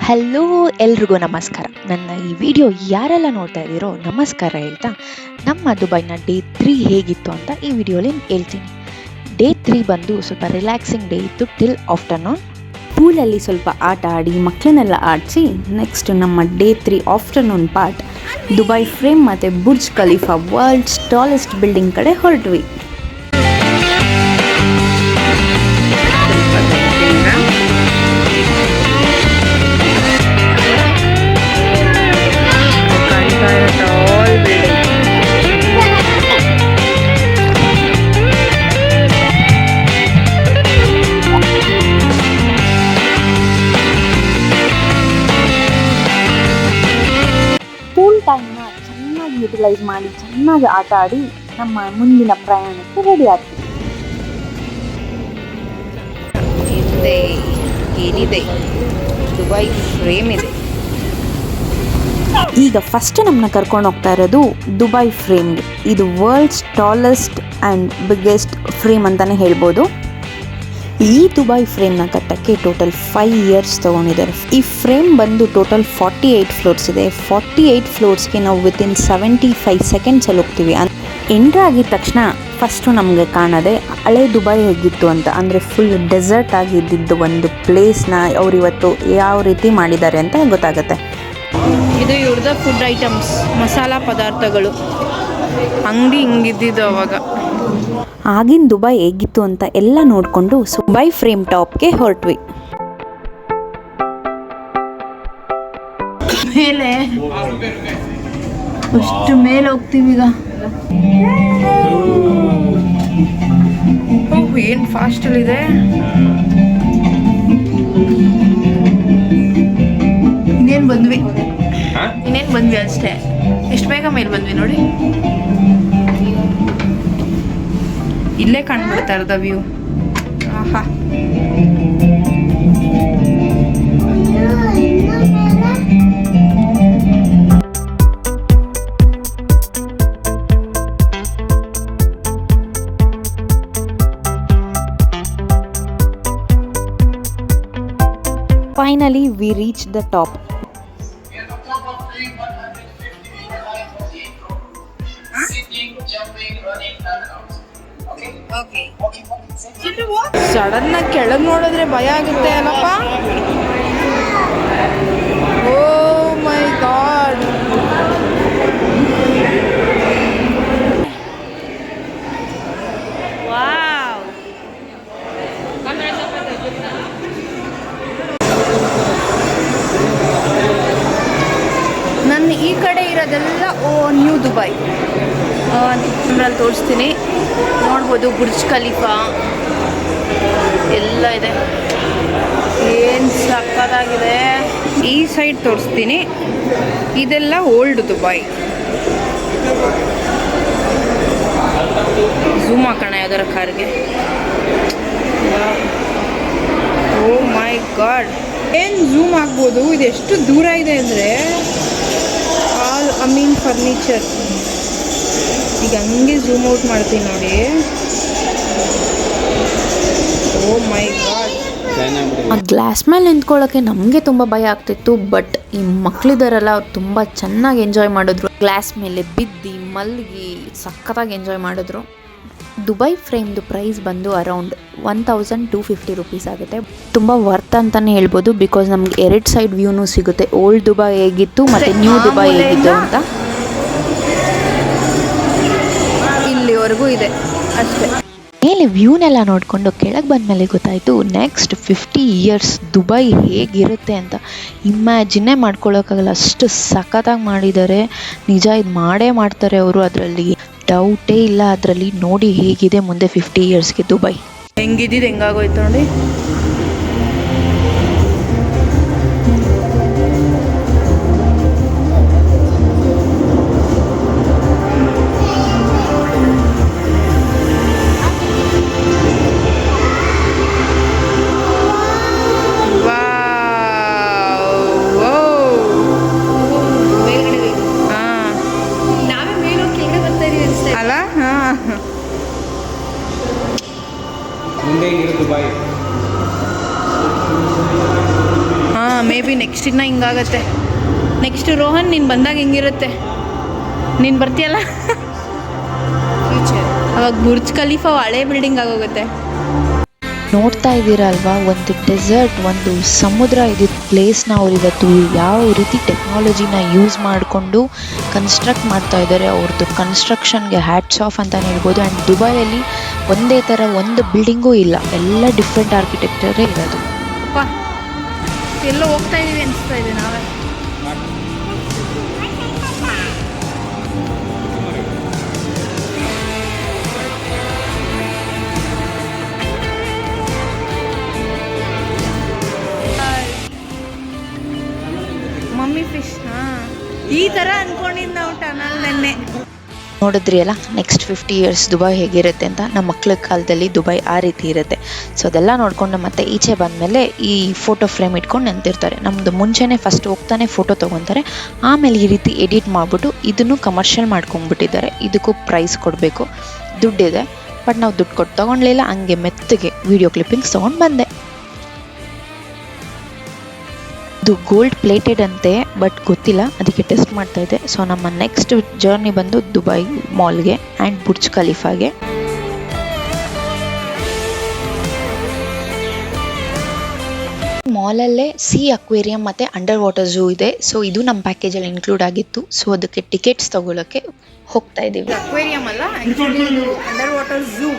Hello, ಎಲ್ರಿಗೂ ನಮಸ್ಕಾರ. ನನ್ನ ಈ ವಿಡಿಯೋ ಯಾರೆಲ್ಲ ನೋಡ್ತಾ ಇದ್ದೀರೋ ನಮಸ್ಕಾರ ಹೇಳ್ತಾ, ನಮ್ಮ ದುಬೈನ ಡೇ 3 ಹೇಗಿತ್ತು ಅಂತ ಈ ವಿಡಿಯೋಲಿ ಹೇಳ್ತೀನಿ. ಡೇ 3 ಬಂದು ಸ್ವಲ್ಪ ರಿಲ್ಯಾಕ್ಸಿಂಗ್ ಡೇ ಇತ್ತು ಟಿಲ್ ಆಫ್ಟರ್ನೂನ್. ಪೂಲಲ್ಲಿ ಸ್ವಲ್ಪ ಆಟ ಆಡಿ ಮಕ್ಕಳನ್ನೆಲ್ಲ ಆಡಿಸಿ ನೆಕ್ಸ್ಟ್ ನಮ್ಮ day 3 afternoon part Dubai frame ಮತ್ತು Burj Khalifa world's tallest building ಕಡೆ ಹೊರಟ್ವಿ. ಪೂಲ್ ಟೈಮ್ನ ಚೆನ್ನಾಗಿ ಯುಟಿಲೈಸ್ ಮಾಡಿ ಚೆನ್ನಾಗಿ ಆಟ ಆಡಿ ನಮ್ಮ ಮುಂದಿನ ಪ್ರಯಾಣಕ್ಕೆ ರೆಡಿ ಆಗ್ತೀವಿ. ಏನಿದೆ ದುಬೈ ಫ್ರೇಮ್ ಇದೆ. ಈಗ ಫಸ್ಟ್ ನಮ್ಮನ್ನ ಕರ್ಕೊಂಡು ಹೋಗ್ತಾ ಇರೋದು ದುಬೈ ಫ್ರೇಮ್ಗೆ. ಇದು world's tallest and biggest frame ಅಂತಲೇ ಹೇಳ್ಬೋದು. ಈ ದುಬೈ ಫ್ರೇಮ್ನ ಕಟ್ಟಕ್ಕೆ ಟೋಟಲ್ 5 years ತೊಗೊಂಡಿದ್ದಾರೆ. ಈ ಫ್ರೇಮ್ ಬಂದು ಟೋಟಲ್ 48 ಫ್ಲೋರ್ಸ್ ಇದೆ. 48 ಫ್ಲೋರ್ಸ್ಗೆ ನಾವು ವಿತಿನ್ 75 ಸೆಕೆಂಡ್ಸಲ್ಲಿ ಹೋಗ್ತೀವಿ. ಎಂಟ್ರ್ ಆಗಿದ ತಕ್ಷಣ ಫಸ್ಟು ನಮಗೆ ಕಾಣೋದೆ ಹಳೆ ದುಬೈ ಹೇಗಿತ್ತು ಅಂತ, ಅಂದರೆ ಫುಲ್ ಡೆಸರ್ಟ್ ಆಗಿದ್ದಿದ್ದು ಒಂದು ಪ್ಲೇಸ್ನ ಅವ್ರು ಇವತ್ತು ಯಾವ ರೀತಿ ಮಾಡಿದ್ದಾರೆ ಅಂತ ಗೊತ್ತಾಗುತ್ತೆ. ಇದು ಇವ್ರದ್ದು ಫುಡ್ ಐಟಮ್ಸ್, ಮಸಾಲ ಪದಾರ್ಥಗಳು ಅಂಗಡಿ ಹಿಂಗಿದ್ದಿದ್ದು ಅವಾಗ. ಆಗಿನ ದುಬೈ ಹೇಗಿತ್ತು ಅಂತ ಎಲ್ಲ ನೋಡಿಕೊಂಡು ದುಬೈ ಫ್ರೇಮ್ ಟಾಪ್ಗೆ ಹೊರಟ್ವಿ. ಮೇಲೆ ಅಷ್ಟು ಮೇಲೆ ಹೋಗ್ತೀವಿ ಈಗ. ಏನು ಫಾಸ್ಟಲ್ಲಿದೆ. ಇನ್ನೇನು ಬಂದ್ವಿ ಅಷ್ಟೇ. ಎಷ್ಟು ಬೇಗ ಮೇಲೆ ಬಂದ್ವಿ ನೋಡಿ. ಇಲ್ಲೇ ಕಾಣ್ಬಿಡ್ತಾ ಇರೋದ ವ್ಯೂ. ಆಹಾ, finally we reach the top. Sudden ಆಗಿ ಕೆಳಗೆ ನೋಡಿದ್ರೆ ಭಯ ಆಗುತ್ತೆ ಅಲ್ಲಪ್ಪ. ಓ ಮೈ ಗಾಡ್, ವಾವ್. ನನ್ನ ಈ ಕಡೆ ಇರೋದೆಲ್ಲ ನ್ಯೂ ದುಬೈ. ನಿಮ್ಮಲ್ಲಿ ತೋರಿಸ್ತೀನಿ, ನೋಡ್ಬೋದು. ಬುರ್ಜ್ ಖಲೀಫಾ ಎಲ್ಲ ಇದೆ, ಏನು ಸಕ್ಕತ್ತಾಗಿದೆ. ಈ ಸೈಡ್ ತೋರಿಸ್ತೀನಿ, ಇದೆಲ್ಲ ಓಲ್ಡ್ ದುಬೈ. ಝೂಮ್ ಹಾಕೋಣ ಯಾವ್ದಾರ ಕಾರ್ಗೆ. ಓ ಮೈ ಗಾಡ್, ಏನು ಝೂಮ್ ಆಗ್ಬೋದು. ಇದು ಎಷ್ಟು ದೂರ ಇದೆ ಅಂದರೆ ಆಲ್ ಅಮೀನ್ ಫರ್ನಿಚರ್. ಈಗ ಹಂಗೆ ಝೂಮ್ ಔಟ್ ಮಾಡ್ತೀನಿ ನೋಡಿ. ಓ ಮೈ ಗಾಡ್, ಆ ಗ್ಲಾಸ್ ಮೇಲೆ ನಿಂತ್ಕೊಳ್ಳೋಕ್ಕೆ ನಮಗೆ ತುಂಬ ಭಯ ಆಗ್ತಿತ್ತು. ಬಟ್ ಈ ಮಕ್ಕಳಿದಾರಲ್ಲ, ಅವ್ರು ತುಂಬ ಚೆನ್ನಾಗಿ ಎಂಜಾಯ್ ಮಾಡಿದ್ರು. ಗ್ಲಾಸ್ ಮೇಲೆ ಬಿದ್ದು ಮಲಗಿ ಸಖತ್ತಾಗಿ ಎಂಜಾಯ್ ಮಾಡಿದ್ರು. ದುಬೈ ಫ್ರೇಮ್ದು ಪ್ರೈಸ್ ಬಂದು ಅರೌಂಡ್ 1250 rupees ಆಗುತ್ತೆ. ತುಂಬ ವರ್ತ್ ಅಂತಲೇ ಹೇಳ್ಬೋದು. ಬಿಕಾಸ್ ನಮ್ಗೆ 2 ಸೈಡ್ ವ್ಯೂನೂ ಸಿಗುತ್ತೆ, ಓಲ್ಡ್ ದುಬೈ ಹೇಗಿತ್ತು ಮತ್ತು ನ್ಯೂ ದುಬೈ ಹೇಗಿತ್ತು ಅಂತ. ಇಲ್ಲಿವರೆಗೂ ಇದೆ ಅಷ್ಟೇ. ಮೇಲೆ ವ್ಯೂನೆಲ್ಲ ನೋಡಿಕೊಂಡು ಕೆಳಗೆ ಬಂದಮೇಲೆ ಗೊತ್ತಾಯಿತು ನೆಕ್ಸ್ಟ್ 50 years ದುಬೈ ಹೇಗಿರುತ್ತೆ ಅಂತ. ಇಮ್ಯಾಜಿನ್ನೇ ಮಾಡ್ಕೊಳ್ಳೋಕ್ಕಾಗಲ್ಲ, ಅಷ್ಟು ಸಖತ್ತಾಗಿ ಮಾಡಿದ್ದಾರೆ. ನಿಜ, ಇದು ಮಾಡೇ ಮಾಡ್ತಾರೆ ಅವರು, ಅದರಲ್ಲಿ ಡೌಟೇ ಇಲ್ಲ. ಅದರಲ್ಲಿ ನೋಡಿ ಹೇಗಿದೆ ಮುಂದೆ 50 yearsಗೆ ದುಬೈ. ಹೆಂಗಿದ್ದಿದ್ದು ಹೆಂಗಾಗೋಯ್ತು ನೋಡಿ. ಮುಂದೆ ಇರೋ ದುಬೈ ನೆಕ್ಸ್ಟ್ ಇನ್ನು ಹಿಂಗಾಗತ್ತೆ. ನೆಕ್ಸ್ಟ್ ರೋಹನ್ ನೀನು ಬಂದಾಗ ಹೆಂಗಿರುತ್ತೆ, ನೀನು ಬರ್ತೀಯಲ್ಲ ಫ್ಯೂಚರ್, ಅವಾಗ ಬುರ್ಜ್ ಖಲೀಫಾ ಹಳೆ ಬಿಲ್ಡಿಂಗ್ ಆಗೋಗುತ್ತೆ. ನೋಡ್ತಾ ಇದ್ದೀರಲ್ವಾ, ಒಂದು ಡೆಸರ್ಟ್, ಒಂದು ಸಮುದ್ರ ಇದ್ದಿದ್ದ ಪ್ಲೇಸ್ನ ಅವ್ರು ಇವತ್ತು ಯಾವ ರೀತಿ ಟೆಕ್ನಾಲಜಿನ ಯೂಸ್ ಮಾಡಿಕೊಂಡು ಕನ್ಸ್ಟ್ರಕ್ಟ್ ಮಾಡ್ತಾ ಇದ್ದಾರೆ. ಅವ್ರದ್ದು ಕನ್ಸ್ಟ್ರಕ್ಷನ್ಗೆ ಹ್ಯಾಟ್ಸ್ ಆಫ್ ಅಂತಲೇ ಹೇಳ್ಬೋದು. ಆ್ಯಂಡ್ ದುಬೈಯಲ್ಲಿ ಒಂದೇ ಥರ ಒಂದು ಬಿಲ್ಡಿಂಗೂ ಇಲ್ಲ, ಎಲ್ಲ ಡಿಫ್ರೆಂಟ್ ಆರ್ಕಿಟೆಕ್ಚರೇ ಇರೋದು. ಅಪ್ಪ ಎಲ್ಲೋ ಹೋಗ್ತಾ ಇದೀವಿ ಅನಿಸ್ತಾ ಇದೆ ನಾವೇ. ಮಮ್ಮಿ ಫಿಶ್, ಈ ಥರ ಅನ್ಕೊಂಡಿದ್ದು ನಾವು ಟನಲ್ ನೆನ್ನೆ. ನೋಡಿದ್ರಿ ಅಲ್ಲ, ನೆಕ್ಸ್ಟ್ 50 years ದುಬೈ ಹೇಗಿರುತ್ತೆ ಅಂತ. ನಮ್ಮ ಮಕ್ಳ ಕಾಲದಲ್ಲಿ ದುಬೈ ಆ ರೀತಿ ಇರುತ್ತೆ. ಸೊ ಅದೆಲ್ಲ ನೋಡಿಕೊಂಡು ಮತ್ತೆ ಈಚೆ ಬಂದಮೇಲೆ ಈ ಫೋಟೋ ಫ್ರೇಮ್ ಇಟ್ಕೊಂಡು ನಿಂತಿರ್ತಾರೆ. ನಮ್ಮದು ಮುಂಚೆನೇ ಫಸ್ಟ್ ಹೋಗ್ತಾನೆ ಫೋಟೋ ತೊಗೊತಾರೆ, ಆಮೇಲೆ ಈ ರೀತಿ ಎಡಿಟ್ ಮಾಡಿಬಿಟ್ಟು ಇದನ್ನು ಕಮರ್ಷಿಯಲ್ ಮಾಡ್ಕೊಂಡ್ಬಿಟ್ಟಿದ್ದಾರೆ. ಇದಕ್ಕೂ ಪ್ರೈಸ್ ಕೊಡಬೇಕು, ದುಡ್ಡಿದೆ. ಬಟ್ ನಾವು ದುಡ್ಡು ಕೊಟ್ಟು ತೊಗೊಳ್ಲಿಲ್ಲ, ಹಂಗೆ ಮೆತ್ತಗೆ ವಿಡಿಯೋ ಕ್ಲಿಪ್ಪಿಂಗ್ಸ್ ತೊಗೊಂಡು ಬಂದೆ. ಇದು ಗೋಲ್ಡ್ ಪ್ಲೇಟೆಡ್ ಅಂತೆ, ಬಟ್ ಗೊತ್ತಿಲ್ಲ, ಅದಕ್ಕೆ ಟೆಸ್ಟ್ ಮಾಡ್ತಾ ಇದ್ದೆ. ಸೊ ನಮ್ಮ ನೆಕ್ಸ್ಟ್ ಜರ್ನಿ ಬಂದು ದುಬೈ ಮಾಲ್ಗೆ ಆ್ಯಂಡ್ ಬುರ್ಜ್ ಖಲೀಫಾಗೆ. ಮಾಲಲ್ಲೇ ಸಿ ಅಕ್ವೇರಿಯಂ ಮತ್ತು ಅಂಡರ್ ವಾಟರ್ ಝೂ ಇದೆ. ಸೊ ಇದು ನಮ್ಮ ಪ್ಯಾಕೇಜಲ್ಲಿ ಇನ್ಕ್ಲೂಡ್ ಆಗಿತ್ತು. ಸೊ ಅದಕ್ಕೆ ಟಿಕೆಟ್ಸ್ ತಗೊಳ್ಳೋಕ್ಕೆ ಹೋಗ್ತಾ ಇದ್ದೀವಿ. ಅಕ್ವೇರಿಯಂ ಅಲ್ಲ, ಆ್ಯಕ್ಚುಲಿ ಅಂಡರ್ ವಾಟರ್ ಝೂ.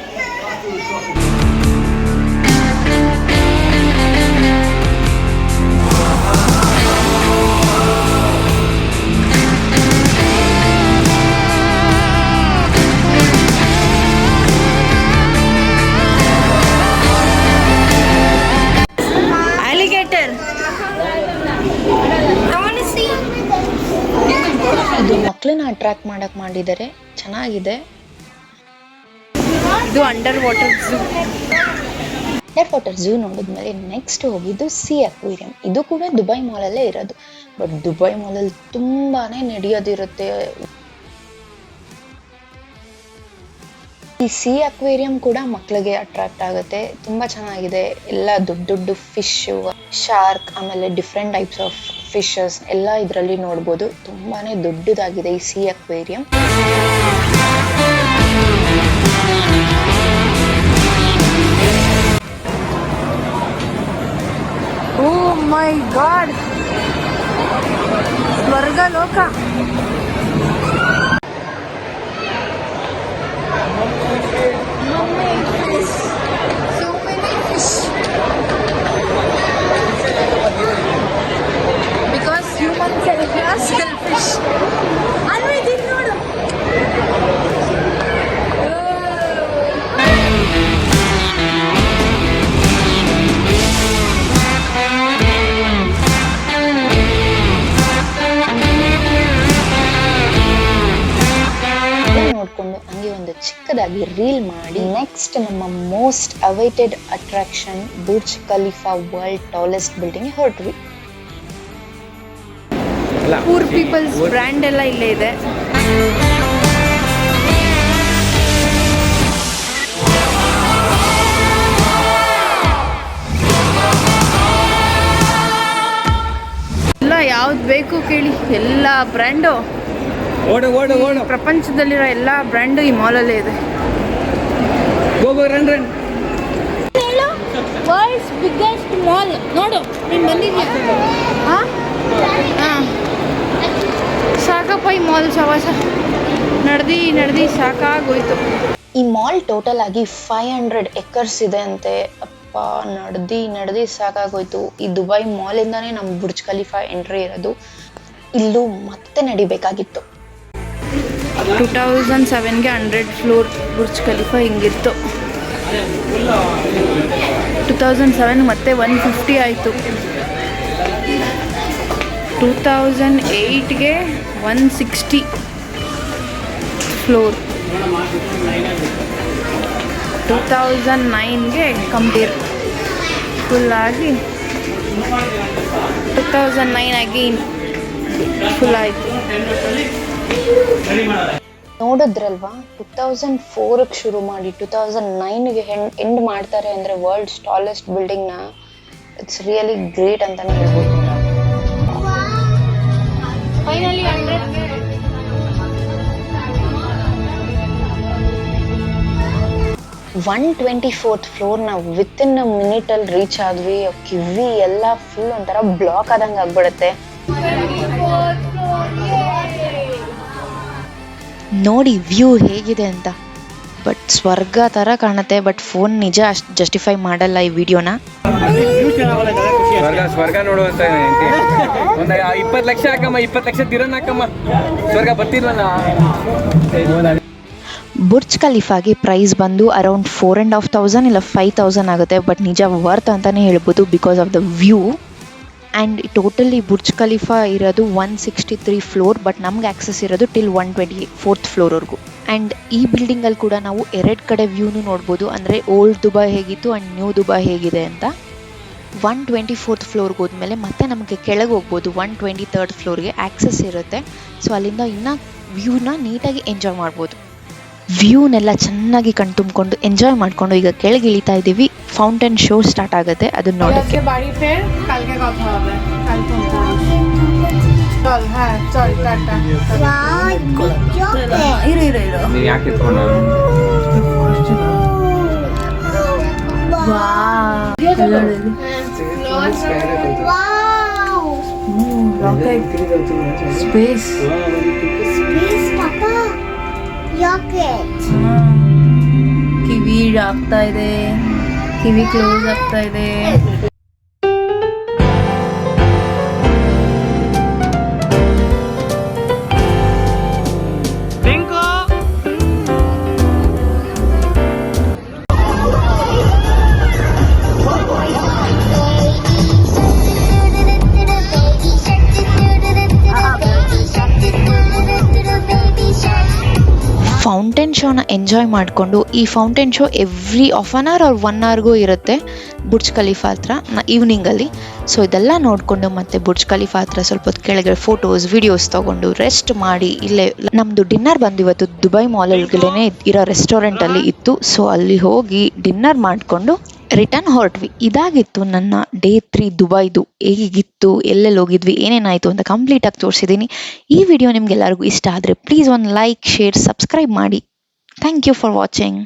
ಇದು ಮಕ್ಕಳನ್ನ ಅಟ್ರಾಕ್ಟ್ ಮಾಡಕ್ಕೆ ಮಾಡಿದ್ದಾರೆ, ಚೆನ್ನಾಗಿದೆ. ಇದು under water zoo. Under water zoo ನೋಡಿದ್ಮೇಲೆ ನೆಕ್ಸ್ಟ್ ಹೋಗಿದ್ದು ಸಿ ಅಕ್ವೇರಿಯಂ. ಇದು ಕೂಡ ದುಬೈ ಮಾಲಲ್ಲೇ ಇರೋದು. ಬಟ್ ದುಬೈ ಮಾಲಲ್ಲಿ ತುಂಬಾ ನಡೆಯೋದಿರುತ್ತೆ. ಈ ಸಿ ಅಕ್ವೇರಿಯಂ ಕೂಡ ಮಕ್ಕಳಿಗೆ ಅಟ್ರಾಕ್ಟ್ ಆಗುತ್ತೆ, ತುಂಬ ಚೆನ್ನಾಗಿದೆ. ಎಲ್ಲ ದೊಡ್ಡ ದೊಡ್ಡ ಫಿಶು, ಶಾರ್ಕ್, ಆಮೇಲೆ ಡಿಫ್ರೆಂಟ್ ಟೈಪ್ಸ್ ಆಫ್ ಫಿಶಸ್ ಎಲ್ಲ ಇದರಲ್ಲಿ ನೋಡ್ಬೋದು. ತುಂಬಾ ದೊಡ್ಡದಾಗಿದೆ ಈ ಸಿ ಅಕ್ವೇರಿಯಂ. ಓ ಮೈ ಗಾಡ್, ಸ್ವರ್ಗ ಲೋಕ. Because humans are selfish. ನೋಡು. ನೋಡ್ಕೊಂಡು ಹಂಗೆ ಒಂದು ಚಿಕ್ಕದಾಗಿ ರೀಲ್ ಮಾಡಿ ನೆಕ್ಸ್ಟ್ ನಮ್ಮ most awaited attraction Burj Khalifa, world tallest building ಹೊರಟ್ವಿ. ಪೂರ್ ಪೀಪಲ್ಸ್ ಬ್ರ್ಯಾಂಡ್ ಎಲ್ಲ ಇಲ್ಲೇ ಇದೆ. ಎಲ್ಲ ಯಾವ್ದು ಬೇಕು ಕೇಳಿ, ಎಲ್ಲ ಬ್ರ್ಯಾಂಡು, ಪ್ರಪಂಚದಲ್ಲಿರೋ ಎಲ್ಲ ಬ್ರ್ಯಾಂಡು ಈ ಮಾಲಲ್ಲೇ ಇದೆ. World's biggest mall. ನೋಡು, ನೀನು ಬಂದಿದ್ಯಾ? ಹಾಂ, ಸಾಕಪ್ಪ ಈ ಮಾಲ್ ಸವಾಸ. ನಡೆದು ಸಾಕಾಗೋಯ್ತು. ಈ ಮಾಲ್ ಟೋಟಲ್ ಆಗಿ 500 acres ಇದೆ ಅಂತೆ. ಅಪ್ಪ, ನಡೆದು ಸಾಕಾಗೋಯ್ತು. ಈ ದುಬೈ ಮಾಲಿಂದಾನೇ ನಮ್ಮ ಬುರ್ಜ್ ಖಲೀಫಾ ಎಂಟ್ರಿ ಇರೋದು. ಇಲ್ಲೂ ಮತ್ತೆ ನಡಿಬೇಕಾಗಿತ್ತು. 2007ಗೆ 100 ಫ್ಲೋರ್ ಬುರ್ಜ್ ಖಲೀಫಾ ಹಿಂಗಿತ್ತು. 2007 ಮತ್ತೆ 150 ಆಯಿತು. 2008ಗೆ 160 ಫ್ಲೋರ್. 2009ಗೆ ಕಂಪ್ಲೀಟ್ ಫುಲ್ ಆಗಿ 2009 ಅಗೇನ್ ಫುಲ್ ಆಯಿತು. ನೋಡಿದ್ರಲ್ವಾ, 2004ಕ್ಕೆ ಶುರು ಮಾಡಿ 2009ಗೆ ಎಂಡ್ ಮಾಡ್ತಾರೆ ಅಂದರೆ ವರ್ಲ್ಡ್ಸ್ ಟಾಲೆಸ್ಟ್ ಬಿಲ್ಡಿಂಗ್ನ. ಇಟ್ಸ್ ರಿಯಲಿ ಗ್ರೇಟ್ ಅಂತಲೇ ಹೇಳ್ಬೋದು. 124th ಫ್ಲೋರ್ನ ವಿತಿನ್ ಅ ಮಿನಿಟಲ್ಲಿ ರೀಚ್ ಆದ್ವಿ. ಕಿವಿ ಎಲ್ಲ ಫುಲ್ ಒಂಥರ ಬ್ಲಾಕ್ ಆದಂಗೆ ಆಗ್ಬಿಡುತ್ತೆ. ನೋಡಿ ವ್ಯೂ ಹೇಗಿದೆ ಅಂತ, ಬಟ್ ಸ್ವರ್ಗ ಥರ ಕಾಣುತ್ತೆ. ಬಟ್ ಫೋನ್ ನಿಜ ಅಷ್ಟು ಜಸ್ಟಿಫೈ ಮಾಡಲ್ಲ ಈ ವಿಡಿಯೋನ. ಸ್ವರ್ಗ ನೋಡುವಂತ ಒಂದು 20 ಲಕ್ಷ ಹಾಕಮ್ಮ, 20 ಲಕ್ಷ ದಿರನ್ ಹಾಕಮ್ಮ, ಸ್ವರ್ಗ ಬರ್ತಿರ್ಲಲ್ಲ. ಬುರ್ಜ್ ಖಲೀಫಾಗೆ ಪ್ರೈಸ್ ಬಂದು ಅರೌಂಡ್ 4,500 ಇಲ್ಲ 5,000 ಆಗುತ್ತೆ. ಬಟ್ ನಿಜ ವರ್ತ್ ಅಂತಲೇ ಹೇಳ್ಬೋದು because of the view. And totally Burj Khalifa ಇರೋದು 163 ಫ್ಲೋರ್, ಬಟ್ ನಮ್ಗೆ ಆಕ್ಸೆಸ್ ಇರೋದು ಟಿಲ್ 124th ಫ್ಲೋರ್ವರೆಗೂ. ಆ್ಯಂಡ್ ಈ ಬಿಲ್ಡಿಂಗಲ್ಲಿ ಕೂಡ ನಾವು 2 ಕಡೆ ವ್ಯೂನು ನೋಡ್ಬೋದು, ಅಂದರೆ ಓಲ್ಡ್ ದುಬೈ ಹೇಗಿತ್ತು ಆ್ಯಂಡ್ ನ್ಯೂ ದುಬೈ ಹೇಗಿದೆ ಅಂತ. 124th ಫ್ಲೋರ್ಗೆ ಹೋದ್ಮೇಲೆ ಮತ್ತೆ ನಮಗೆ ಕೆಳಗೆ ಹೋಗ್ಬೋದು. 123rd ಫ್ಲೋರ್ಗೆ ಆಕ್ಸೆಸ್ ಇರುತ್ತೆ. ಸೊ ಅಲ್ಲಿಂದ ಇನ್ನೂ ವ್ಯೂನ ನೀಟಾಗಿ ಎಂಜಾಯ್ ಮಾಡ್ಬೋದು. ವ್ಯೂನೆಲ್ಲ ಚೆನ್ನಾಗಿ ಕಣ್ತುಂಬಿಕೊಂಡು ಎಂಜಾಯ್ ಮಾಡಿಕೊಂಡು ಈಗ ಕೆಳಗೆ ಇಳಿತಾ ಇದ್ದೀವಿ. ಫೌಂಟೇನ್ ಶೋ ಸ್ಟಾರ್ಟ್ ಆಗುತ್ತೆ, ಅದನ್ನ ನೋಡೋಕ್ಕೆ. ನೀನ್ ಯಾಕೆ ಎತ್ಕೊಂಡ? ಸ್ಪೇಸ್ ಕಿವಿ ಆಗ್ತಾ ಇದೆ, ಕಿವಿ ಕ್ಲೋಸ್ ಆಗ್ತಾ ಇದೆ. ಫೌಂಟೇನ್ ಶೋನ ಎಂಜಾಯ್ ಮಾಡಿಕೊಂಡು, ಈ fountain show every half an hour or 1 ಅವರ್ಗೂ ಇರುತ್ತೆ ಬುರ್ಜ್ ಖಲೀಫಾ ಹತ್ರ ಈವ್ನಿಂಗಲ್ಲಿ. ಸೊ ಇದೆಲ್ಲ ನೋಡಿಕೊಂಡು ಮತ್ತೆ ಬುರ್ಜ್ ಖಲೀಫಾ ಹತ್ರ ಸ್ವಲ್ಪ ಹೊತ್ತು ಕೆಳಗೆ ಫೋಟೋಸ್ ವಿಡಿಯೋಸ್ ತೊಗೊಂಡು ರೆಸ್ಟ್ ಮಾಡಿ, ಇಲ್ಲೇ ನಮ್ಮದು ಡಿನ್ನರ್ ಬಂದು ಇವತ್ತು ದುಬೈ ಮಾಲಲ್ಗಳೇ ಇರೋ ರೆಸ್ಟೋರೆಂಟಲ್ಲಿ ಇತ್ತು. ಸೊ ಅಲ್ಲಿ ಹೋಗಿ ಡಿನ್ನರ್ ಮಾಡಿಕೊಂಡು ರಿಟರ್ನ್ ಹೊರಟ್ವಿ. ಇದಾಗಿತ್ತು ನನ್ನ ಡೇ 3 ದುಬೈದು. ಹೇಗಿತ್ತು, ಎಲ್ಲೆಲ್ಲಿ ಹೋಗಿದ್ವಿ, ಏನೇನಾಯಿತು ಅಂತ ಕಂಪ್ಲೀಟಾಗಿ ತೋರಿಸಿದ್ದೀನಿ. ಈ ವಿಡಿಯೋ ನಿಮ್ಗೆಲ್ಲರಿಗೂ ಇಷ್ಟ ಆದರೆ ಪ್ಲೀಸ್ ಒಂದು ಲೈಕ್, ಶೇರ್, ಸಬ್ಸ್ಕ್ರೈಬ್ ಮಾಡಿ. Thank you for watching.